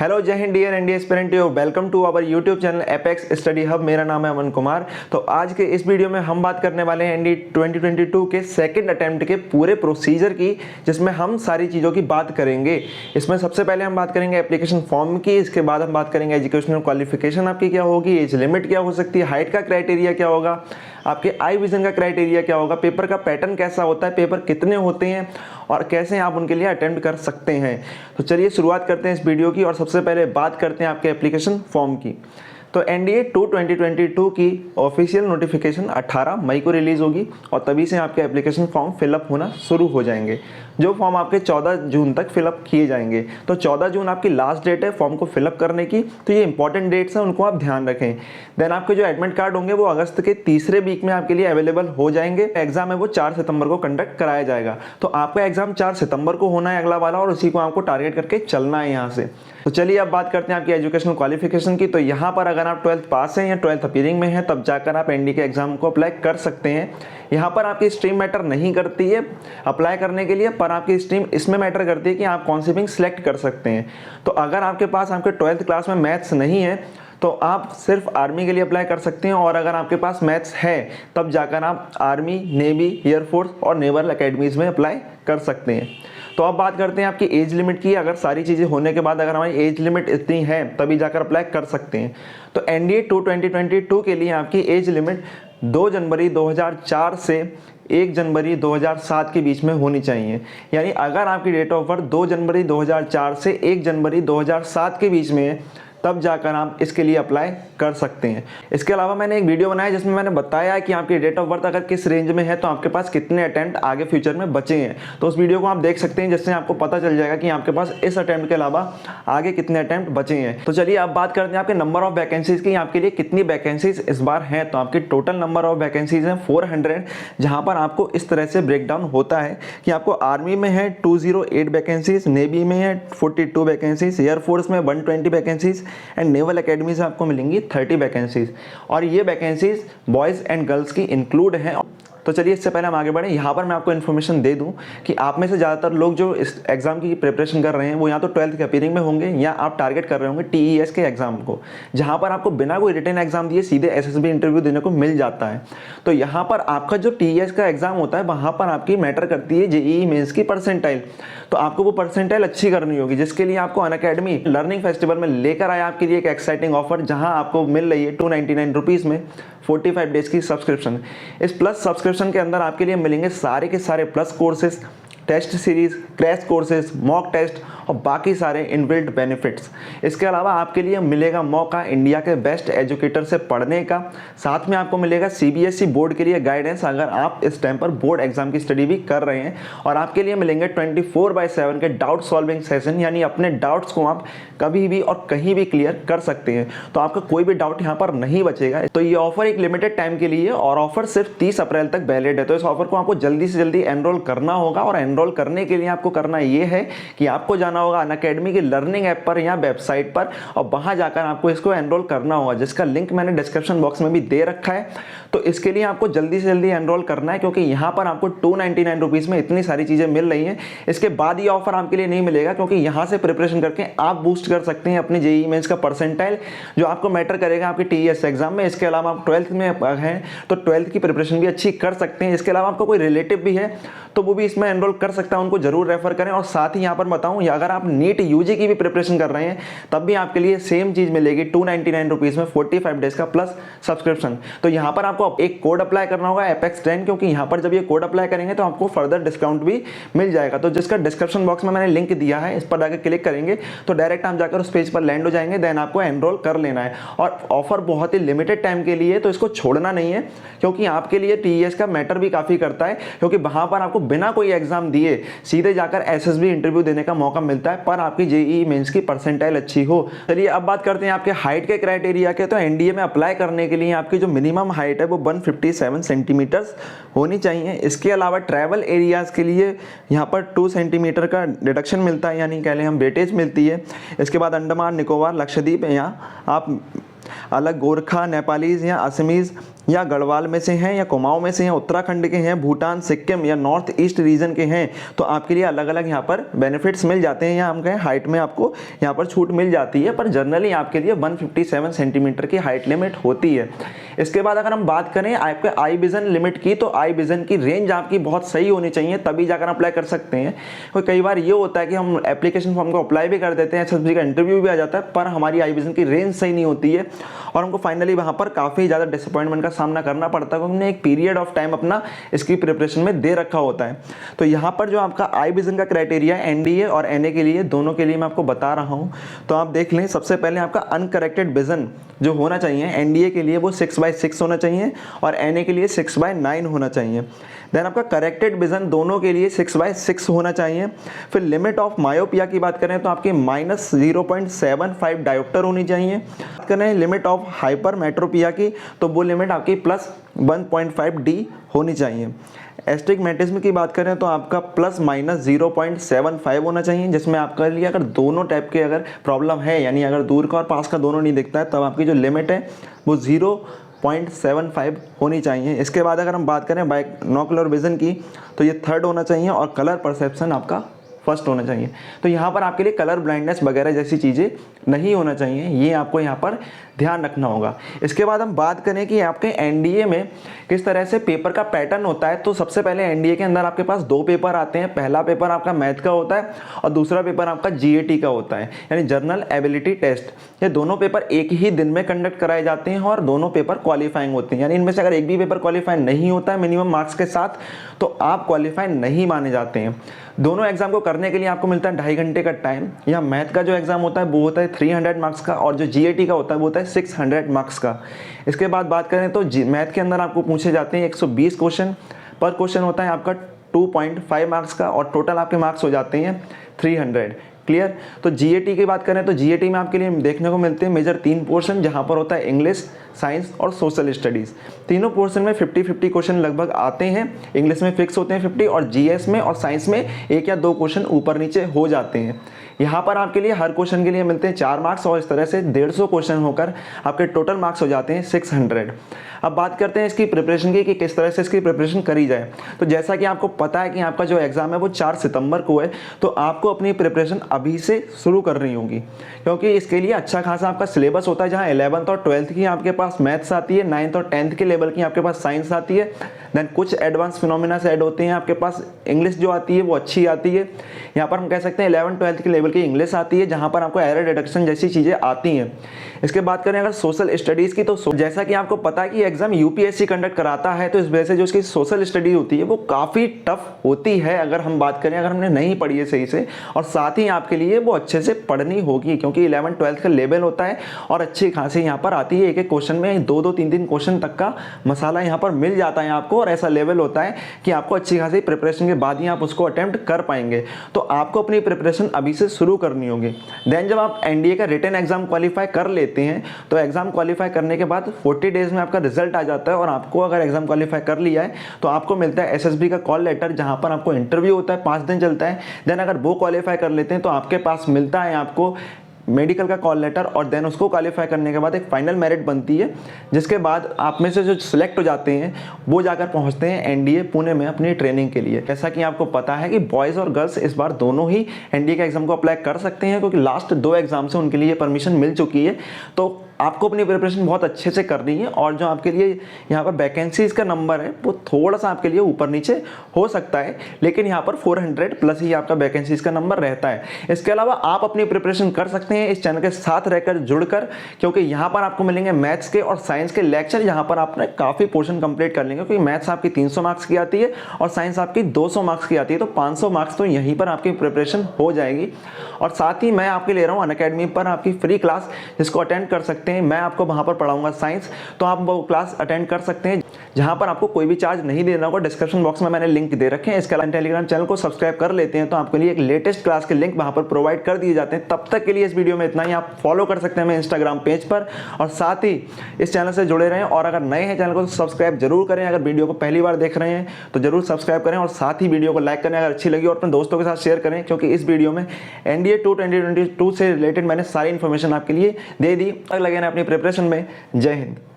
Hello Jai Hind dear NDA aspirant, welcome to our YouTube channel Apex Study Hub. मेरा नाम है अमन कुमार। तो आज के इस वीडियो में हम बात करने वाले हैं एनडी 2022 के सेकंड अटेम्प्ट के पूरे प्रोसीजर की, जिसमें हम सारी चीज़ों की बात करेंगे। इसमें सबसे पहले हम बात करेंगे एप्लीकेशन फॉर्म की, इसके बाद हम बात करेंगे एजुकेशनल क्वालिफिकेशन आपकी क्या होगी, एज लिमिट क्या हो सकती है, हाइट का क्राइटेरिया क्या होगा, आपके आई विजन का क्राइटेरिया क्या होगा, पेपर का पैटर्न कैसा होता है, पेपर कितने होते हैं और कैसे आप उनके लिए अटेम्प्ट कर सकते हैं। तो चलिए शुरुआत करते हैं इस वीडियो की और सबसे पहले बात करते हैं आपके एप्लीकेशन फॉर्म की। तो एनडीए 2022 की ऑफिशियल नोटिफिकेशन 18 मई को रिलीज़ होगी और तभी से आपके एप्लीकेशन फॉर्म फिलअप होना शुरू हो जाएंगे, जो फॉर्म आपके 14 जून तक फिलअप किए जाएंगे। तो 14 जून आपकी लास्ट डेट है फॉर्म को फिलअप करने की, तो ये इंपॉर्टेंट डेट्स हैं, उनको आप ध्यान रखें। देन आपके जो एडमिट कार्ड होंगे वो अगस्त के तीसरे वीक में आपके लिए अवेलेबल हो जाएंगे। एग्जाम है वो 4 सितंबर को कंडक्ट कराया जाएगा। तो आपका एग्जाम 4 सितंबर को होना है अगला वाला, और उसी को आपको टारगेट करके चलना है यहाँ से। तो चलिए अब बात करते हैं आपकी एजुकेशनल क्वालिफिकेशन की। तो यहाँ पर अगर आप 12th पास हैं या 12th अपीयरिंग में हैं, तब जाकर आप एनडी के एग्जाम को अप्लाई कर सकते हैं। यहाँ पर आपकी स्ट्रीम मैटर नहीं करती है अप्लाई करने के लिए, पर आपकी स्ट्रीम इसमें मैटर करती है कि आप कौन सी विंग सेलेक्ट कर सकते हैं। तो अगर आपके पास आपके 12th क्लास में मैथ्स नहीं है तो आप सिर्फ आर्मी के लिए अप्लाई कर सकते हैं, और अगर आपके पास मैथ्स है तब जाकर आप आर्मी, नेवी, एयरफोर्स और नेवल अकेडमीज में अप्लाई कर सकते हैं। तो अब बात करते हैं आपकी एज लिमिट की। अगर सारी चीज़ें होने के बाद अगर हमारी एज लिमिट इतनी है तभी जाकर अप्लाई कर सकते हैं। तो एनडीए 2022 के लिए आपकी एज लिमिट 2 जनवरी 2004 से 1 जनवरी 2007 के बीच में होनी चाहिए। यानी अगर आपकी डेट ऑफ बर्थ 2 जनवरी 2004 से 1 जनवरी 2007 के बीच में है, तब जाकर आप इसके लिए अप्लाई कर सकते हैं। इसके अलावा मैंने एक वीडियो बनाया जिसमें मैंने बताया कि आपकी डेट ऑफ बर्थ अगर किस रेंज में है तो आपके पास कितने अटेम्प्ट आगे फ्यूचर में बचे हैं। तो उस वीडियो को आप देख सकते हैं, जिससे आपको पता चल जाएगा कि आपके पास इस अटेम्प्ट के अलावा आगे कितने अटेम्प्ट बचे हैं। तो चलिए अब बात करते हैं आपके नंबर ऑफ वैकेंसीज की, आपके लिए कितनी वैकेंसीज इस बार हैं। तो आपकी टोटल नंबर ऑफ वैकेंसीज हैं 400, जहाँ पर आपको इस तरह से ब्रेकडाउन होता है कि आपको आर्मी में है 208 वैकेंसीज, नेवी में है 42 वैकेंसीज, एयरफोर्स में 120 वैकेंसीज एंड नेवल अकेडमी से आपको मिलेंगी 30 वैकेंसीज, और ये वैकेंसीज बॉयज़ एंड गर्ल्स की इंक्लूड हैं। तो चलिए इससे पहले हम आगे बढ़ें, यहाँ पर मैं आपको इन्फॉर्मेशन दे दूँ कि आप में से ज़्यादातर लोग जो इस एग्ज़ाम की प्रिपरेशन कर रहे हैं वो या तो 12th के अपीयरिंग में होंगे या आप टारगेट कर रहे होंगे टीईएस के एग्ज़ाम को, जहाँ पर आपको बिना कोई रिटन एग्जाम दिए सीधे एसएसबी इंटरव्यू देने को मिल जाता है। तो यहाँ पर आपका जो टीईएस का एग्ज़ाम होता है वहाँ पर आपकी मैटर करती है जेईई मेंस की परसेंटाइल। तो आपको वो परसेंटाइल अच्छी करनी होगी, जिसके लिए आपको अनअकैडमी लर्निंग फेस्टिवल में लेकर आया आपके लिए एक एक्साइटिंग ऑफर, जहाँ आपको मिल रही है 299 रुपीज़ में 45 डेज की सब्सक्रिप्शन। इस प्लस सब्सक्रिप्शन के अंदर आपके लिए मिलेंगे सारे के सारे plus courses, test series, crash courses, mock test और बाकी सारे इनबिल्ट बेनिफिट्स। इसके अलावा आपके लिए मिलेगा मौका इंडिया के बेस्ट एजुकेटर से पढ़ने का, साथ में आपको मिलेगा सीबीएसई बोर्ड के लिए गाइडेंस अगर आप इस टाइम पर बोर्ड एग्जाम की स्टडी भी कर रहे हैं, और आपके लिए मिलेंगे 24/7 के डाउट सॉल्विंग सेशन, यानी अपने डाउट्स को आप कभी भी और कहीं भी क्लियर कर सकते हैं। तो आपका कोई भी डाउट यहाँ पर नहीं बचेगा। तो ये ऑफर एक लिमिटेड टाइम के लिए और ऑफर सिर्फ 30 अप्रैल तक वैलिड है। तो इस ऑफर को आपको जल्दी से जल्दी एनरोल करना होगा, और एनरोल करने के लिए आपको करना ये है कि आपको जाना होगा अनअकैडमी की लर्निंग ऐप पर या वेबसाइट पर, और वहां जाकर आपको इसको एनरोल करना होगा, जिसका लिंक मैंने डिस्क्रिप्शन बॉक्स में भी दे रखा है। तो इसके लिए आपको जल्दी से जल्दी एनरोल करना है, क्योंकि यहाँ पर आपको 299 रुपीज़ में इतनी सारी चीज़ें मिल रही हैं। इसके बाद ये ऑफर आपके लिए नहीं मिलेगा, क्योंकि यहाँ से प्रिपरेशन करके आप बूस्ट कर सकते हैं अपने जेईई मेंस का परसेंटाइल, जो आपको मैटर करेगा आपके टीईएस एग्जाम में। इसके अलावा आप 12th में हैं तो 12th की प्रिपरेशन भी अच्छी कर सकते हैं। इसके अलावा आपका कोई रिलेटिव भी है तो वो भी इसमें एनरोल कर सकता है, उनको जरूर रेफर करें। और साथ ही यहाँ पर बताऊँ, अगर आप नीट यूजी की भी प्रिपरेशन कर रहे हैं तब भी आपके लिए सेम चीज़ मिलेगी 299 रुपीज़ में 45 डेज का प्लस सब्सक्रिप्शन। तो यहाँ पर आपको एक कोड अप्लाई करना होगा एपेक्स10, क्योंकि यहाँ पर जब ये कोड अप्लाई करेंगे तो आपको फर्दर डिस्काउंट भी मिल जाएगा। तो जिसका डिस्क्रिप्शन बॉक्स में मैंने लिंक दिया है, इस पर जाकर क्लिक करेंगे तो डायरेक्ट आप जाकर उस पेज पर लैंड हो जाएंगे। देन आपको एनरोल कर लेना है, और ऑफर बहुत ही लिमिटेड टाइम के लिए, तो इसको छोड़ना नहीं है, क्योंकि आपके लिए टीईएस का मैटर भी काफ़ी करता है, क्योंकि वहाँ पर आपको बिना कोई एग्जाम दिए सीधे जाकर एसएसबी इंटरव्यू देने का मौका मिलता है, पर आपकी जेईई मेंस की परसेंटाइल अच्छी हो। चलिए अब बात करते हैं आपके हाइट के क्राइटेरिया के। तो एनडीए में अप्लाई करने के लिए आपकी जो मिनिमम हाइट है वो 157 सेंटीमीटर्स होनी चाहिए। इसके अलावा ट्रैवल एरियाज़ के लिए यहाँ पर 2 सेंटीमीटर का डिडक्शन मिलता है, यानी कह लें हम वेटेज मिलती है। इसके बाद अंडमान निकोबार लक्षद्वीप, यहाँ आप अलग गोरखा, नेपालीज या असमीज़ या गढ़वाल में से हैं या कुमाऊं में से हैं, उत्तराखंड के हैं, भूटान, सिक्किम या नॉर्थ ईस्ट रीजन के हैं, तो आपके लिए अलग अलग यहाँ पर बेनिफिट्स मिल जाते हैं, या हम कहें हाइट में आपको यहाँ पर छूट मिल जाती है, पर जनरली आपके लिए 157 सेंटीमीटर की हाइट लिमिट होती है। इसके बाद अगर हम बात करें आपके आई विजन लिमिट की, तो आई विजन की रेंज आपकी बहुत सही होनी चाहिए, तभी जाकर अप्लाई कर सकते हैं। तो कई बार ये होता है कि हम एप्लीकेशन फॉर्म को अप्लाई भी कर देते हैं, एसएसबी का इंटरव्यू भी आ जाता है, पर हमारी आई विजन की रेंज सही नहीं होती है और हमको फाइनली वहाँ पर काफ़ी ज़्यादा डिसअपॉइंटमेंट का सामना करना पड़ता है, क्योंकि हमने एक पीरियड ऑफ टाइम अपना इसकी प्रिपरेशन में दे रखा होता है। तो यहाँ पर जो आपका आई विजन का क्राइटेरिया है एनडीए और एनए के लिए, दोनों के लिए मैं आपको बता रहा हूँ। तो आप देख लें, सबसे पहले आपका अनकरेक्टेड विजन जो होना चाहिए एनडीए के लिए वो 6/6 होना चाहिए और एनए के लिए 6/9 होना चाहिए। देन आपका करेक्टेड विजन दोनों के लिए 6/6 होना चाहिए। फिर लिमिट ऑफ मायोपिया की बात करें तो आपकी -0.75 डायोप्टर होनी चाहिए। बात करें लिमिट ऑफ हाइपरमेट्रोपिया की, तो वो लिमिट आपकी +1.5 डी होनी चाहिए। एस्टिग्मेटिज्म की बात करें तो आपका ±0.75 होना चाहिए, जिसमें आपके लिए अगर दोनों टाइप के अगर प्रॉब्लम है, यानी अगर दूर का और पास का दोनों नहीं दिखता है, तब आपकी जो लिमिट है वो 0.75 होनी चाहिए। इसके बाद अगर हम बात करें बाइनोकुलर विजन की, तो ये 3rd होना चाहिए और कलर परसेप्शन आपका 1st होना चाहिए। तो यहाँ पर आपके लिए कलर ब्लाइंडनेस वगैरह जैसी चीज़ें नहीं होना चाहिए, ये आपको यहाँ पर ध्यान रखना होगा। इसके बाद हम बात करें कि आपके एनडीए में किस तरह से पेपर का पैटर्न होता है। तो सबसे पहले एनडीए के अंदर आपके पास 2 पेपर आते हैं। पहला पेपर आपका मैथ का होता है और दूसरा पेपर आपका जीएटी का होता है, यानी जनरल एबिलिटी टेस्ट। ये दोनों पेपर एक ही दिन में कंडक्ट कराए जाते हैं और दोनों पेपर क्वालिफाइंग होते हैं, यानी इनमें से अगर एक भी पेपर क्वालिफाई नहीं होता है मिनिमम मार्क्स के साथ, तो आप क्वालिफाई नहीं माने जाते हैं। दोनों एग्जाम को करने के लिए आपको मिलता है 2.5 घंटे का टाइम। यहाँ मैथ का जो एग्जाम होता है वो होता है 300 मार्क्स का और जो जीएटी का होता है वो होता है 600 मार्क्स का। इसके बाद बात करें तो मैथ के अंदर आपको पूछे जाते हैं 120 क्वेश्चन, पर क्वेश्चन होता है आपका 2.5 मार्क्स का और टोटल आपके मार्क्स हो जाते हैं 300। क्लियर। तो जीएटी की बात करें तो जीएटी में आपके लिए देखने को मिलते हैं मेजर 3 पोर्शन, जहां पर होता है इंग्लिश, साइंस और सोशल स्टडीज़। तीनों पोर्शन में 50-50 क्वेश्चन लगभग आते हैं। इंग्लिश में फिक्स होते हैं 50 और जीएस में और साइंस में 1 या 2 क्वेश्चन ऊपर नीचे हो जाते हैं। यहाँ पर आपके लिए हर क्वेश्चन के लिए मिलते हैं 4 मार्क्स और इस तरह से 150 क्वेश्चन होकर आपके टोटल मार्क्स हो जाते हैं 600। अब बात करते हैं इसकी प्रिपरेशन की कि किस तरह से इसकी प्रिपरेशन करी जाए। तो जैसा कि आपको पता है कि आपका जो एग्ज़ाम है वो 4 सितंबर को है, तो आपको अपनी प्रिपरेशन अभी से शुरू करनी होगी, क्योंकि इसके लिए अच्छा खासा आपका सिलेबस होता है, जहाँ 11th और 12th की आपके पास मैथ्स आती है, 9th और 10th के लेवल की आपके पास साइंस आती है, देन कुछ एडवांस फिनोमिना से ऐड होते हैं आपके पास। इंग्लिश जो आती है वो अच्छी आती है, यहाँ पर हम कह सकते हैं 11th-12th के लेवल की इंग्लिश आती है, जहाँ पर आपको एरर डिडक्शन जैसी चीज़ें आती हैं। इसके बात करें अगर सोशल स्टडीज़ की, तो जैसा कि आपको पता है कि एग्जाम यूपीएससी कंडक्ट कराता है, तो इस वजह से जो उसकी सोशल स्टडी होती है वो काफ़ी टफ होती है अगर हम बात करें, अगर हमने नहीं पढ़ी है सही से, और साथ ही आपके लिए वो अच्छे से पढ़नी होगी, क्योंकि 11th-12th का लेवल होता है और अच्छी खासी यहाँ पर आती है। एक क्वेश्चन में 2-2, 3-3 क्वेश्चन तक का मसाला यहाँ पर मिल जाता है आपको, और ऐसा लेवल होता है कि आपको अच्छी खासी प्रिपरेशन के बाद ही आप उसको अटेम्प्ट कर पाएंगे। तो आपको अपनी प्रिपरेशन अभी से शुरू करनी होगी। देन जब आप एनडीए का रिटन एग्जाम क्वालिफाई कर लेते हैं, तो एग्जाम क्वालिफाई करने के बाद 40 डेज में आपका रिजल्ट आ जाता है, और आपको अगर एग्जाम क्वालिफाई कर लिया है तो आपको मिलता है एसएसबी का कॉल लेटर, जहां पर आपको इंटरव्यू होता है, 5 दिन चलता है। देन अगर वो क्वालिफाई कर लेते हैं तो आपके पास मिलता है आपको मेडिकल का कॉल लेटर, और देन उसको क्वालिफाई करने के बाद एक फाइनल मेरिट बनती है, जिसके बाद आप में से जो सिलेक्ट हो जाते हैं वो जाकर पहुंचते हैं एनडीए पुणे में अपनी ट्रेनिंग के लिए। जैसा कि आपको पता है कि बॉयज़ और गर्ल्स इस बार दोनों ही एनडीए के एग्जाम को अप्लाई कर सकते हैं, क्योंकि लास्ट 2 एग्जाम से उनके लिए परमिशन मिल चुकी है। तो आपको अपनी प्रिपरेशन बहुत अच्छे से करनी है, और जो आपके लिए यहाँ पर वैकेंसीज का नंबर है वो थोड़ा सा आपके लिए ऊपर नीचे हो सकता है, लेकिन यहाँ पर 400 प्लस ही आपका वैकेंसीज का नंबर रहता है। इसके अलावा आप अपनी प्रिपरेशन कर सकते हैं इस चैनल के साथ रहकर जुड़कर, क्योंकि यहाँ पर आपको मिलेंगे मैथ्स के और साइंस के लेक्चर, यहाँ पर आपने काफ़ी पोर्शन कंप्लीट कर लेंगे, क्योंकि मैथ्स आपकी 300 मार्क्स की आती है और साइंस आपकी 200 मार्क्स की आती है, तो 500 मार्क्स तो यहीं पर आपकी प्रिपरेशन हो जाएगी। और साथ ही मैं आपके ले रहा हूँ अनअकैडमी पर आपकी फ्री क्लास, जिसको अटेंड कर सकते हैं। मैं आपको वहाँ पर पढ़ाऊंगा साइंस, तो आप वो क्लास अटेंड कर सकते हैं, जहाँ पर आपको कोई भी चार्ज नहीं देना होगा। डिस्क्रिप्शन बॉक्स में मैंने लिंक दे रखे हैं। इसके अलावा टेलीग्राम चैनल को सब्सक्राइब कर लेते हैं, तो आपके लिए एक लेटेस्ट क्लास के लिंक वहाँ पर प्रोवाइड कर दिए जाते हैं। तब तक के लिए इस वीडियो में इतना ही। आप फॉलो कर सकते हैं मेरे इंस्टाग्राम पेज पर, और साथ ही इस चैनल से जुड़े रहें। और अगर नए हैं चैनल को सब्सक्राइब जरूर करें। अगर वीडियो को पहली बार देख रहे हैं तो जरूर सब्सक्राइब करें, और साथ ही वीडियो को लाइक करें अगर अच्छी लगी, और अपने दोस्तों के साथ शेयर करें, क्योंकि इस वीडियो में एनडीए 2022 से रिलेटेड मैंने सारी इन्फॉर्मेशन आपके लिए दे दी। लगे ना अपनी प्रिपरेशन में। जय हिंद।